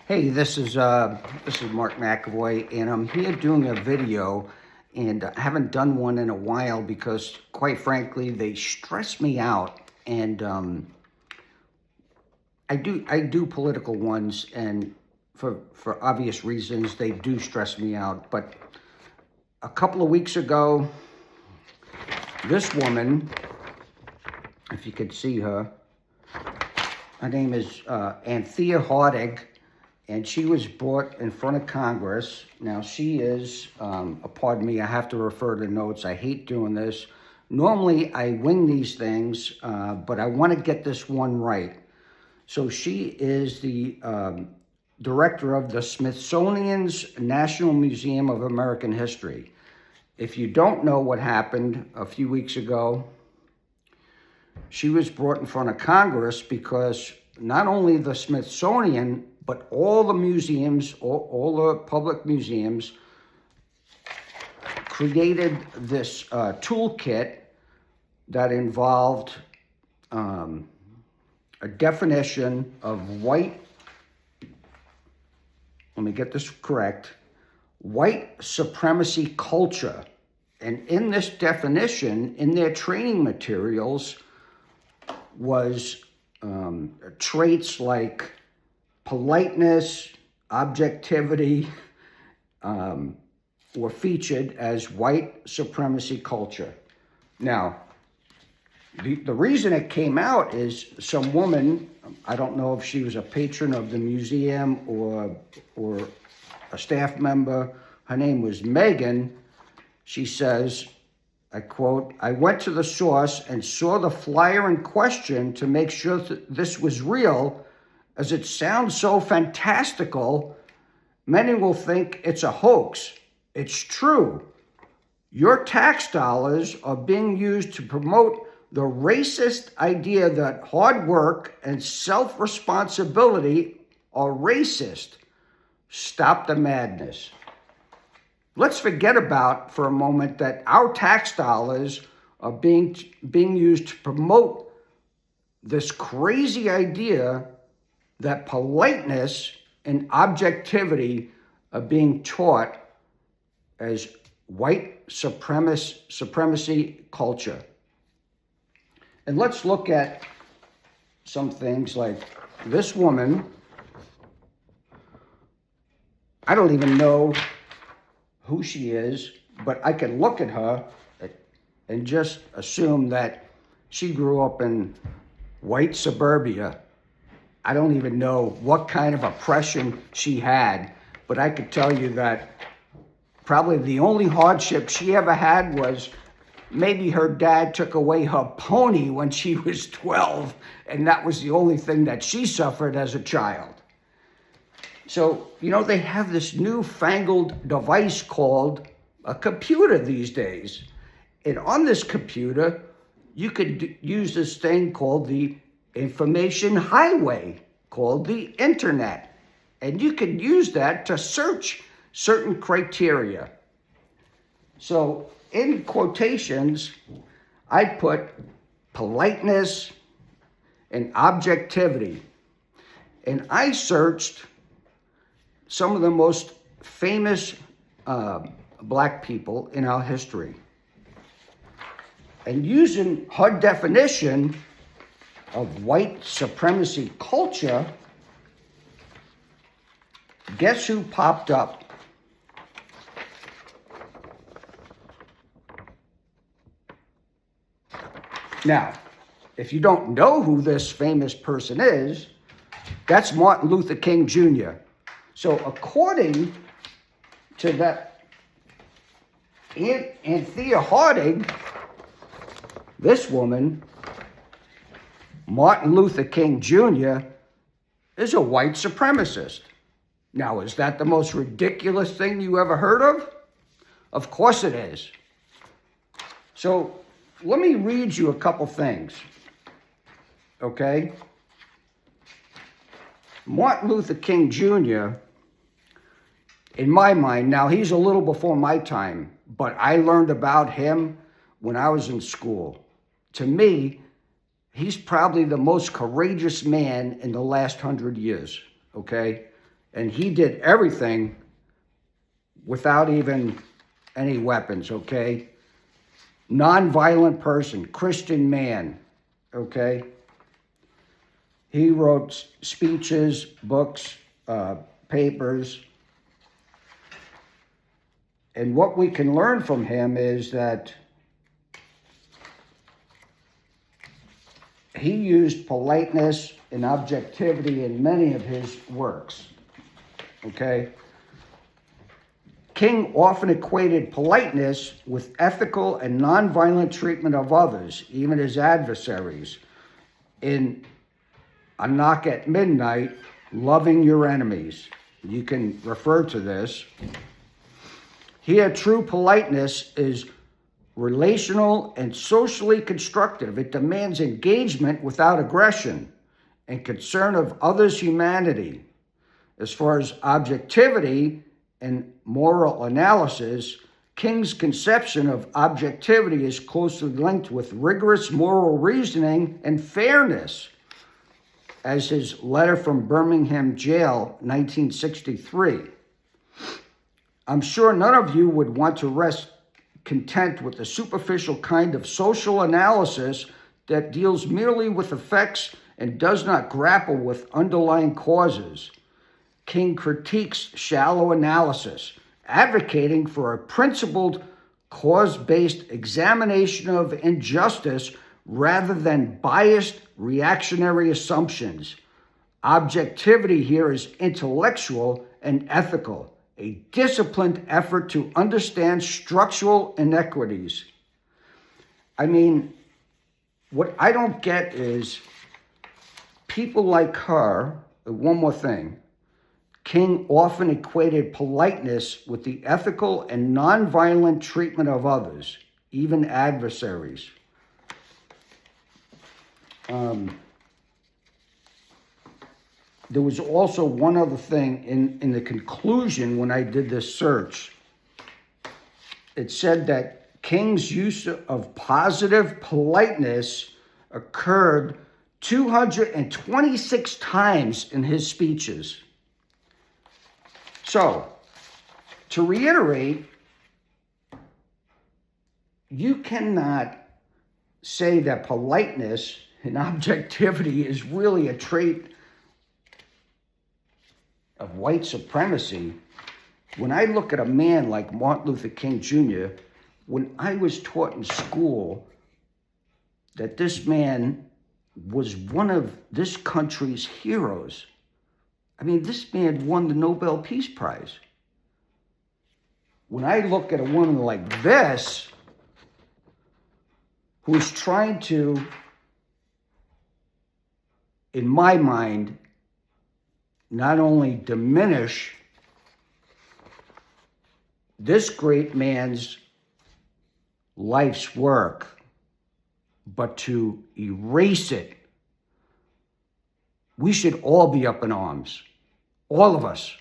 Hey, this is Mark McAvoy, and I'm here doing a video, and I haven't done one in a while because, quite frankly, they stress me out. And I do political ones, and for obvious reasons, they do stress me out. But a couple of weeks ago, this woman, if you could see her, her name is Anthea Hardig. And she was brought in front of Congress. Now, she is, pardon me, I have to refer to notes. I hate doing this. Normally, I wing these things, but I want to get this one right. So she is the director of the Smithsonian's National Museum of American History. If you don't know what happened a few weeks ago, she was brought in front of Congress because not only the Smithsonian, but all the museums, all the public museums, created this toolkit that involved a definition of white, let me get this correct, white supremacy culture. And in this definition, in their training materials, was traits like politeness, objectivity, were featured as white supremacy culture. Now, the reason it came out is some woman, I don't know if she was a patron of the museum or a staff member, her name was Megan. She says, I quote, "I went to the source and saw the flyer in question to make sure that this was real, as it sounds so fantastical, many will think it's a hoax. It's true. Your tax dollars are being used to promote the racist idea that hard work and self-responsibility are racist. Stop the madness." Let's forget about for a moment that our tax dollars are being used to promote this crazy idea that politeness and objectivity are being taught as white supremacy culture. And let's look at some things like this woman. I don't even know who she is, but I can look at her and just assume that she grew up in white suburbia. I don't even know what kind of oppression she had, but I could tell you that probably the only hardship she ever had was maybe her dad took away her pony when she was 12, and that was the only thing that she suffered as a child. So, they have this newfangled device called a computer these days. And on this computer, you could use this thing called the information highway, called the internet. And you can use that to search certain criteria. So in quotations, I put politeness and objectivity. And I searched some of the most famous black people in our history. And using her definition of white supremacy culture, guess who popped up? Now, if you don't know who this famous person is, that's Martin Luther King Jr. So according to that Anthea Hardig, this woman, Martin Luther King Jr., is a white supremacist. Now, is that the most ridiculous thing you ever heard of? Of course it is. So let me read you a couple things, okay? Martin Luther King Jr., in my mind, now he's a little before my time, but I learned about him when I was in school. To me, he's probably the most courageous man in the last 100 years, okay? And he did everything without even any weapons, okay? Non-violent person, Christian man, okay? He wrote speeches, books, papers. And what we can learn from him is that he used politeness and objectivity in many of his works, okay? King often equated politeness with ethical and nonviolent treatment of others, even his adversaries. In A Knock at Midnight, loving your enemies. You can refer to this. Here, true politeness is relational and socially constructive. It demands engagement without aggression and concern of others' humanity. As far as objectivity and moral analysis, King's conception of objectivity is closely linked with rigorous moral reasoning and fairness, as his letter from Birmingham jail, 1963. I'm sure none of you would want to rest content with the superficial kind of social analysis that deals merely with effects and does not grapple with underlying causes. King critiques shallow analysis, advocating for a principled, cause-based examination of injustice rather than biased, reactionary assumptions. Objectivity here is intellectual and ethical, a disciplined effort to understand structural inequities. I mean, what I don't get is people like her. One more thing. King often equated politeness with the ethical and nonviolent treatment of others, even adversaries. There was also one other thing in the conclusion when I did this search. It said that King's use of positive politeness occurred 226 times in his speeches. So, to reiterate, you cannot say that politeness and objectivity is really a trait of white supremacy. When I look at a man like Martin Luther King Jr., when I was taught in school that this man was one of this country's heroes. I mean, this man won the Nobel Peace Prize. When I look at a woman like this, who is trying to, in my mind, not only diminish this great man's life's work, but to erase it, we should all be up in arms. All of us.